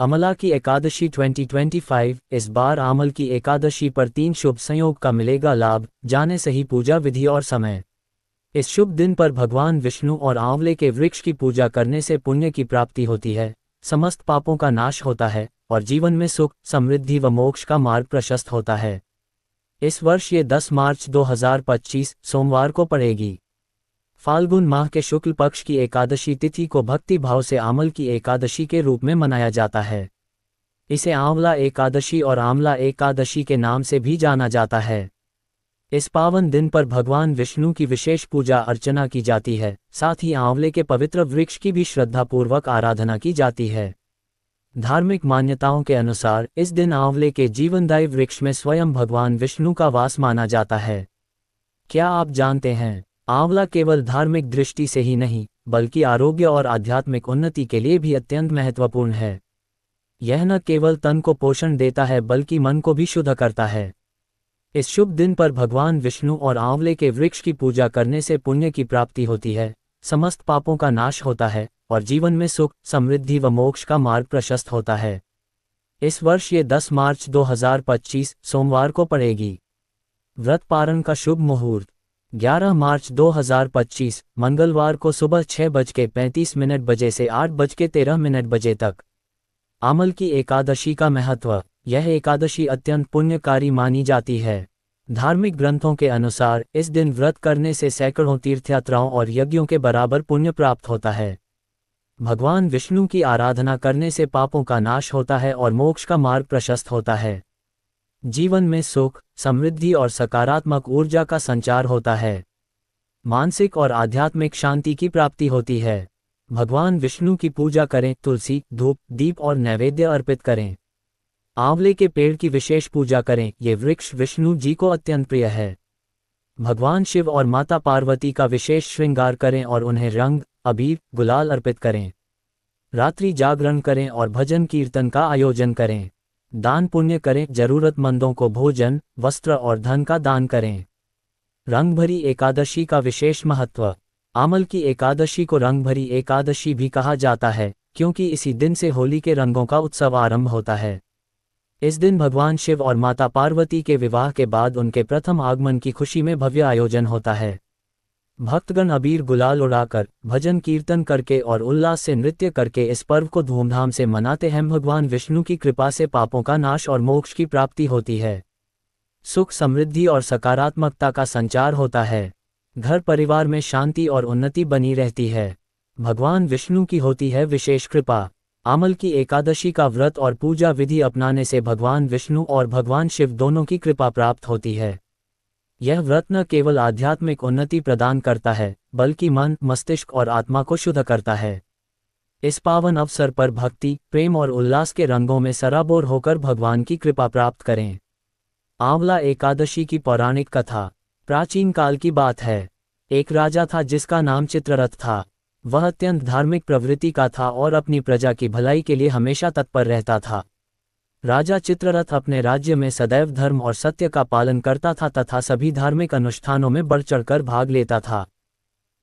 अमला की एकादशी 2025। इस बार आमल की एकादशी पर 3 शुभ संयोग का मिलेगा लाभ। जाने सही पूजा विधि और समय। इस शुभ दिन पर भगवान विष्णु और आंवले के वृक्ष की पूजा करने से पुण्य की प्राप्ति होती है, समस्त पापों का नाश होता है और जीवन में सुख, समृद्धि व मोक्ष का मार्ग प्रशस्त होता है। इस वर्ष ये 10 मार्च 2025 सोमवार को पड़ेगी। फाल्गुन माह के शुक्ल पक्ष की एकादशी तिथि को भक्ति भाव से आमल की एकादशी के रूप में मनाया जाता है। इसे आंवला एकादशी और आमला एकादशी के नाम से भी जाना जाता है। इस पावन दिन पर भगवान विष्णु की विशेष पूजा अर्चना की जाती है, साथ ही आंवले के पवित्र वृक्ष की भी श्रद्धापूर्वक आराधना की जाती है। धार्मिक मान्यताओं के अनुसार इस दिन आंवले के जीवनदायी वृक्ष में स्वयं भगवान विष्णु का वास माना जाता है। क्या आप जानते हैं, आंवला केवल धार्मिक दृष्टि से ही नहीं, बल्कि आरोग्य और आध्यात्मिक उन्नति के लिए भी अत्यंत महत्वपूर्ण है। यह न केवल तन को पोषण देता है बल्कि मन को भी शुद्ध करता है। इस शुभ दिन पर भगवान विष्णु और आंवले के वृक्ष की पूजा करने से पुण्य की प्राप्ति होती है, समस्त पापों का नाश होता है और जीवन में सुख, समृद्धि व मोक्ष का मार्ग प्रशस्त होता है। इस वर्ष ये 10 मार्च 2025 सोमवार को पड़ेगी। व्रत पारण का शुभ मुहूर्त 11 मार्च 2025 मंगलवार को सुबह 6:35 बजे से 8:13 बजे तक। आमल की एकादशी का महत्व। यह एकादशी अत्यंत पुण्यकारी मानी जाती है। धार्मिक ग्रंथों के अनुसार इस दिन व्रत करने से सैकड़ों तीर्थयात्राओं और यज्ञों के बराबर पुण्य प्राप्त होता है। भगवान विष्णु की आराधना करने से पापों का नाश होता है और मोक्ष का मार्ग प्रशस्त होता है। जीवन में सुख, समृद्धि और सकारात्मक ऊर्जा का संचार होता है। मानसिक और आध्यात्मिक शांति की प्राप्ति होती है। भगवान विष्णु की पूजा करें, तुलसी, धूप, दीप और नैवेद्य अर्पित करें। आंवले के पेड़ की विशेष पूजा करें, ये वृक्ष विष्णु जी को अत्यंत प्रिय है। भगवान शिव और माता पार्वती का विशेष श्रृंगार करें और उन्हें रंग, अबीर, गुलाल अर्पित करें। रात्रि जागरण करें और भजन कीर्तन का आयोजन करें। दान पुण्य करें, जरूरतमंदों को भोजन, वस्त्र और धन का दान करें। रंगभरी एकादशी का विशेष महत्व। आमल की एकादशी को रंगभरी एकादशी भी कहा जाता है, क्योंकि इसी दिन से होली के रंगों का उत्सव आरंभ होता है। इस दिन भगवान शिव और माता पार्वती के विवाह के बाद उनके प्रथम आगमन की खुशी में भव्य आयोजन होता है। भक्तगण अबीर गुलाल उड़ाकर, भजन कीर्तन करके और उल्लास से नृत्य करके इस पर्व को धूमधाम से मनाते हैं। भगवान विष्णु की कृपा से पापों का नाश और मोक्ष की प्राप्ति होती है। सुख, समृद्धि और सकारात्मकता का संचार होता है। घर परिवार में शांति और उन्नति बनी रहती है। भगवान विष्णु की होती है विशेष कृपा। आमल की एकादशी का व्रत और पूजा विधि अपनाने से भगवान विष्णु और भगवान शिव दोनों की कृपा प्राप्त होती है। यह व्रत न केवल आध्यात्मिक उन्नति प्रदान करता है, बल्कि मन, मस्तिष्क और आत्मा को शुद्ध करता है। इस पावन अवसर पर भक्ति, प्रेम और उल्लास के रंगों में सराबोर होकर भगवान की कृपा प्राप्त करें। आंवला एकादशी की पौराणिक कथा। प्राचीन काल की बात है। एक राजा था जिसका नाम चित्ररथ था। वह अत्यंत धार्मिक प्रवृत्ति का था और अपनी प्रजा की भलाई के लिए हमेशा तत्पर रहता था। राजा चित्ररथ अपने राज्य में सदैव धर्म और सत्य का पालन करता था तथा सभी धार्मिक अनुष्ठानों में बढ़ चढ़कर भाग लेता था।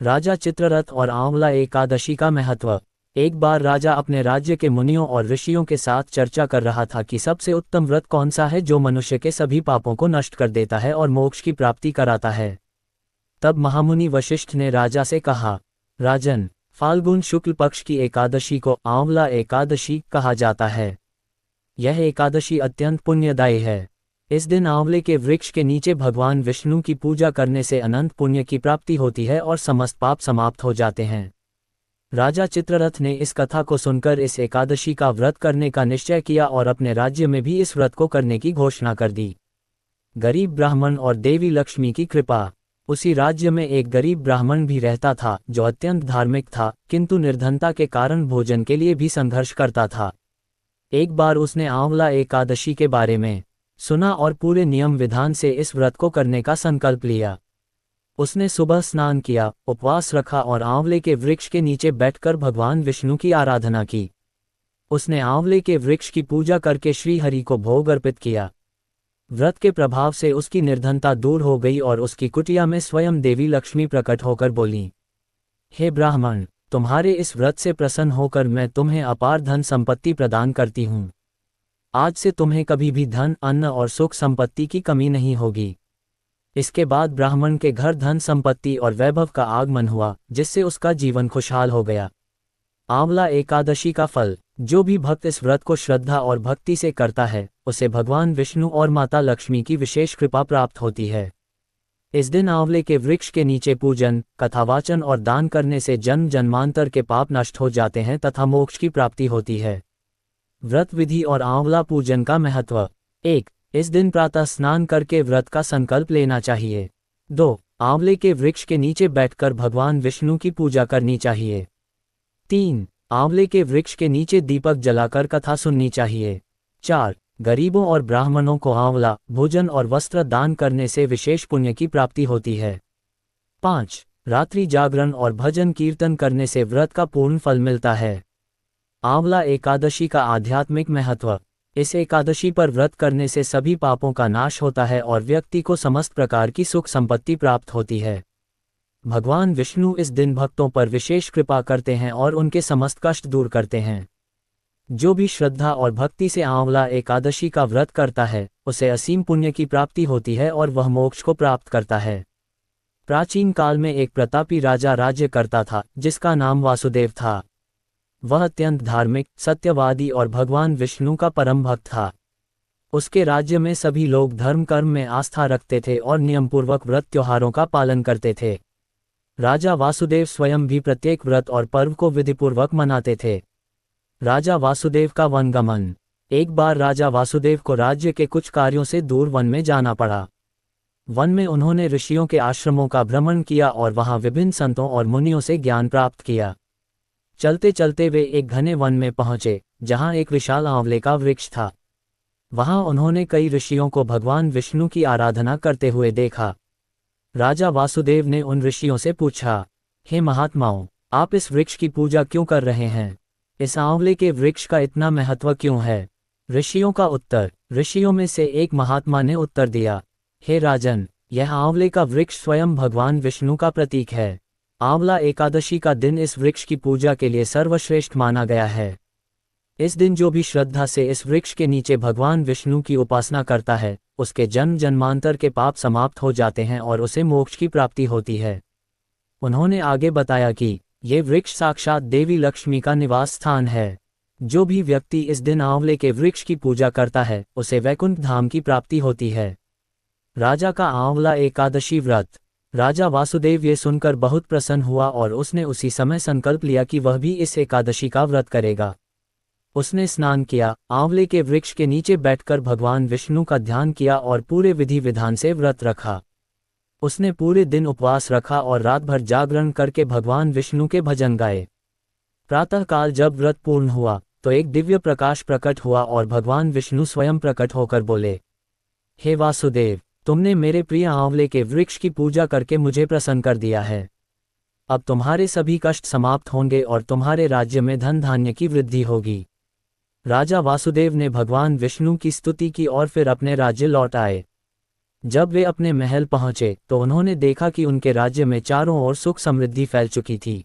राजा चित्ररथ और आंवला एकादशी का महत्व। एक बार राजा अपने राज्य के मुनियों और ऋषियों के साथ चर्चा कर रहा था कि सबसे उत्तम व्रत कौन सा है जो मनुष्य के सभी पापों को नष्ट कर देता है और मोक्ष की प्राप्ति कराता है। तब महामुनि वशिष्ठ ने राजा से कहा, राजन, फाल्गुन शुक्ल पक्ष की एकादशी को आंवला एकादशी कहा जाता है। यह एकादशी अत्यंत पुण्यदायी है। इस दिन आंवले के वृक्ष के नीचे भगवान विष्णु की पूजा करने से अनंत पुण्य की प्राप्ति होती है और समस्त पाप समाप्त हो जाते हैं। राजा चित्ररथ ने इस कथा को सुनकर इस एकादशी का व्रत करने का निश्चय किया और अपने राज्य में भी इस व्रत को करने की घोषणा कर दी। गरीब ब्राह्मण और देवी लक्ष्मी की कृपा। उसी राज्य में एक गरीब ब्राह्मण भी रहता था जो अत्यंत धार्मिक था, किंतु निर्धनता के कारण भोजन के लिए भी संघर्ष करता था। एक बार उसने आंवला एकादशी के बारे में सुना और पूरे नियम विधान से इस व्रत को करने का संकल्प लिया। उसने सुबह स्नान किया, उपवास रखा और आंवले के वृक्ष के नीचे बैठकर भगवान विष्णु की आराधना की। उसने आंवले के वृक्ष की पूजा करके श्री हरि को भोग अर्पित किया। व्रत के प्रभाव से उसकी निर्धनता दूर हो गई और उसकी कुटिया में स्वयं देवी लक्ष्मी प्रकट होकर बोलीं, हे ब्राह्मण, तुम्हारे इस व्रत से प्रसन्न होकर मैं तुम्हें अपार धन संपत्ति प्रदान करती हूँ। आज से तुम्हें कभी भी धन, अन्न और सुख संपत्ति की कमी नहीं होगी। इसके बाद ब्राह्मण के घर धन संपत्ति और वैभव का आगमन हुआ, जिससे उसका जीवन खुशहाल हो गया। आंवला एकादशी का फल। जो भी भक्त इस व्रत को श्रद्धा और भक्ति से करता है, उसे भगवान विष्णु और माता लक्ष्मी की विशेष कृपा प्राप्त होती है। इस दिन आंवले के वृक्ष के नीचे पूजन, कथावाचन और दान करने से जन्म जन्मांतर के पाप नष्ट हो जाते हैं तथा मोक्ष की प्राप्ति होती है। व्रत विधि और आंवला पूजन का महत्व। 1. इस दिन प्रातः स्नान करके व्रत का संकल्प लेना चाहिए। 2. आंवले के वृक्ष के नीचे बैठकर भगवान विष्णु की पूजा करनी चाहिए। 3. आंवले के वृक्ष के नीचे दीपक जलाकर कथा सुननी चाहिए। 4. गरीबों और ब्राह्मणों को आंवला, भोजन और वस्त्र दान करने से विशेष पुण्य की प्राप्ति होती है। 5. रात्रि जागरण और भजन कीर्तन करने से व्रत का पूर्ण फल मिलता है। आंवला एकादशी का आध्यात्मिक महत्व। इस एकादशी पर व्रत करने से सभी पापों का नाश होता है और व्यक्ति को समस्त प्रकार की सुख संपत्ति प्राप्त होती है। भगवान विष्णु इस दिन भक्तों पर विशेष कृपा करते हैं और उनके समस्त कष्ट दूर करते हैं। जो भी श्रद्धा और भक्ति से आंवला एकादशी का व्रत करता है, उसे असीम पुण्य की प्राप्ति होती है और वह मोक्ष को प्राप्त करता है। प्राचीन काल में एक प्रतापी राजा राज्य करता था, जिसका नाम वासुदेव था। वह अत्यंत धार्मिक, सत्यवादी और भगवान विष्णु का परम भक्त था। उसके राज्य में सभी लोग धर्म कर्म में आस्था रखते थे और नियमपूर्वक व्रत त्योहारों का पालन करते थे। राजा वासुदेव स्वयं भी प्रत्येक व्रत और पर्व को विधिपूर्वक मनाते थे। राजा वासुदेव का वनगमन। एक बार राजा वासुदेव को राज्य के कुछ कार्यों से दूर वन में जाना पड़ा। वन में उन्होंने ऋषियों के आश्रमों का भ्रमण किया और वहां विभिन्न संतों और मुनियों से ज्ञान प्राप्त किया। चलते चलते वे एक घने वन में पहुंचे, जहां एक विशाल आंवले का वृक्ष था। वहां उन्होंने कई ऋषियों को भगवान विष्णु की आराधना करते हुए देखा। राजा वासुदेव ने उन ऋषियों से पूछा, हे महात्माओं, आप इस वृक्ष की पूजा क्यों कर रहे हैं? इस आंवले के वृक्ष का इतना महत्व क्यों है? ऋषियों का उत्तर। ऋषियों में से एक महात्मा ने उत्तर दिया, हे राजन, यह आंवले का वृक्ष स्वयं भगवान विष्णु का प्रतीक है। आंवला एकादशी का दिन इस वृक्ष की पूजा के लिए सर्वश्रेष्ठ माना गया है। इस दिन जो भी श्रद्धा से इस वृक्ष के नीचे भगवान विष्णु की उपासना करता है, उसके जन्म जन्मांतर के पाप समाप्त हो जाते हैं और उसे मोक्ष की प्राप्ति होती है। उन्होंने आगे बताया कि ये वृक्ष साक्षात देवी लक्ष्मी का निवास स्थान है। जो भी व्यक्ति इस दिन आंवले के वृक्ष की पूजा करता है, उसे वैकुंठ धाम की प्राप्ति होती है। राजा का आंवला एकादशी व्रत। राजा वासुदेव ये सुनकर बहुत प्रसन्न हुआ और उसने उसी समय संकल्प लिया कि वह भी इस एकादशी का व्रत करेगा। उसने स्नान किया, आंवले के वृक्ष के नीचे बैठकर भगवान विष्णु का ध्यान किया और पूरे विधि विधान से व्रत रखा। उसने पूरे दिन उपवास रखा और रात भर जागरण करके भगवान विष्णु के भजन गाए। प्रातःकाल जब व्रत पूर्ण हुआ, तो एक दिव्य प्रकाश प्रकट हुआ और भगवान विष्णु स्वयं प्रकट होकर बोले, हे वासुदेव, तुमने मेरे प्रिय आंवले के वृक्ष की पूजा करके मुझे प्रसन्न कर दिया है। अब तुम्हारे सभी कष्ट समाप्त होंगे और तुम्हारे राज्य में धन धान्य की वृद्धि होगी। राजा वासुदेव ने भगवान विष्णु की स्तुति की और फिर अपने राज्य लौट आए। जब वे अपने महल पहुंचे तो उन्होंने देखा कि उनके राज्य में चारों ओर सुख समृद्धि फैल चुकी थी।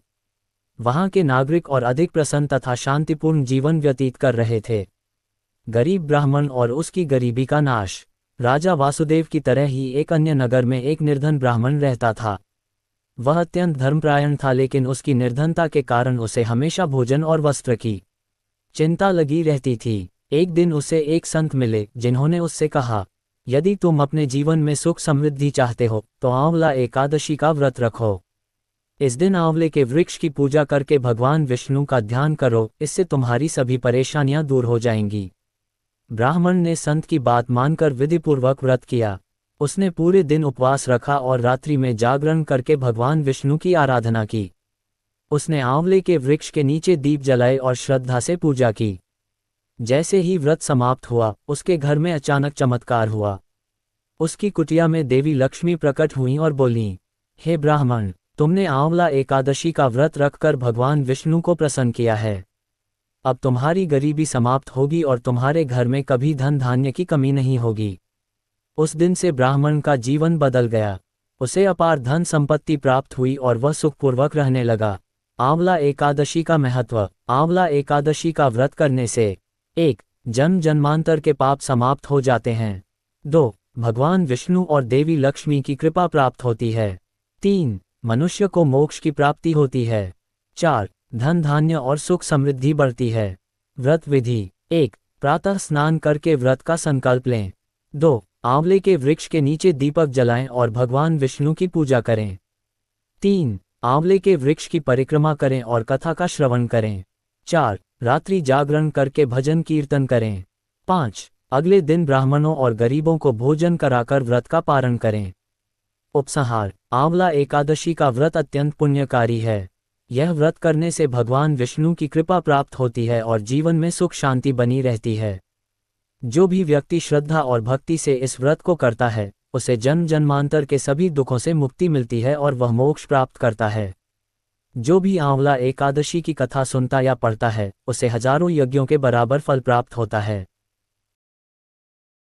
वहां के नागरिक और अधिक प्रसन्न तथा शांतिपूर्ण जीवन व्यतीत कर रहे थे। गरीब ब्राह्मण और उसकी गरीबी का नाश। राजा वासुदेव की तरह ही एक अन्य नगर में एक निर्धन ब्राह्मण रहता था। वह अत्यंत धर्मपरायण था, लेकिन उसकी निर्धनता के कारण उसे हमेशा भोजन और वस्त्र की चिंता लगी रहती थी। एक दिन उसे एक संत मिले, जिन्होंने उससे कहा, यदि तुम अपने जीवन में सुख समृद्धि चाहते हो तो आंवला एकादशी का व्रत रखो। इस दिन आंवले के वृक्ष की पूजा करके भगवान विष्णु का ध्यान करो, इससे तुम्हारी सभी परेशानियां दूर हो जाएंगी। ब्राह्मण ने संत की बात मानकर विधिपूर्वक व्रत किया। उसने पूरे दिन उपवास रखा और रात्रि में जागरण करके भगवान विष्णु की आराधना की। उसने आंवले के वृक्ष के नीचे दीप जलाए और श्रद्धा से पूजा की। जैसे ही व्रत समाप्त हुआ, उसके घर में अचानक चमत्कार हुआ। उसकी कुटिया में देवी लक्ष्मी प्रकट हुईं और बोलीं, हे ब्राह्मण, तुमने आंवला एकादशी का व्रत रखकर भगवान विष्णु को प्रसन्न किया है। अब तुम्हारी गरीबी समाप्त होगी और तुम्हारे घर में कभी धन धान्य की कमी नहीं होगी। उस दिन से ब्राह्मण का जीवन बदल गया। उसे अपार धन संपत्ति प्राप्त हुई और वह सुखपूर्वक रहने लगा। आंवला एकादशी का महत्व। आंवला एकादशी का व्रत करने से 1. जन्म जन्मांतर के पाप समाप्त हो जाते हैं। 2. भगवान विष्णु और देवी लक्ष्मी की कृपा प्राप्त होती है। 3. मनुष्य को मोक्ष की प्राप्ति होती है। 4. धन धान्य और सुख समृद्धि बढ़ती है। व्रत विधि। 1. प्रातः स्नान करके व्रत का संकल्प लें। 2. आंवले के वृक्ष के नीचे दीपक जलाएं और भगवान विष्णु की पूजा करें। 3. आंवले के वृक्ष की परिक्रमा करें और कथा का श्रवण करें। 4. रात्रि जागरण करके भजन कीर्तन करें। 5. अगले दिन ब्राह्मणों और गरीबों को भोजन कराकर व्रत का पारण करें। उपसंहार। आंवला एकादशी का व्रत अत्यंत पुण्यकारी है। यह व्रत करने से भगवान विष्णु की कृपा प्राप्त होती है और जीवन में सुख शांति बनी रहती है। जो भी व्यक्ति श्रद्धा और भक्ति से इस व्रत को करता है, उसे जन्म जन्मांतर के सभी दुखों से मुक्ति मिलती है और वह मोक्ष प्राप्त करता है। जो भी आंवला एकादशी की कथा सुनता या पढ़ता है, उसे हजारों यज्ञों के बराबर फल प्राप्त होता है।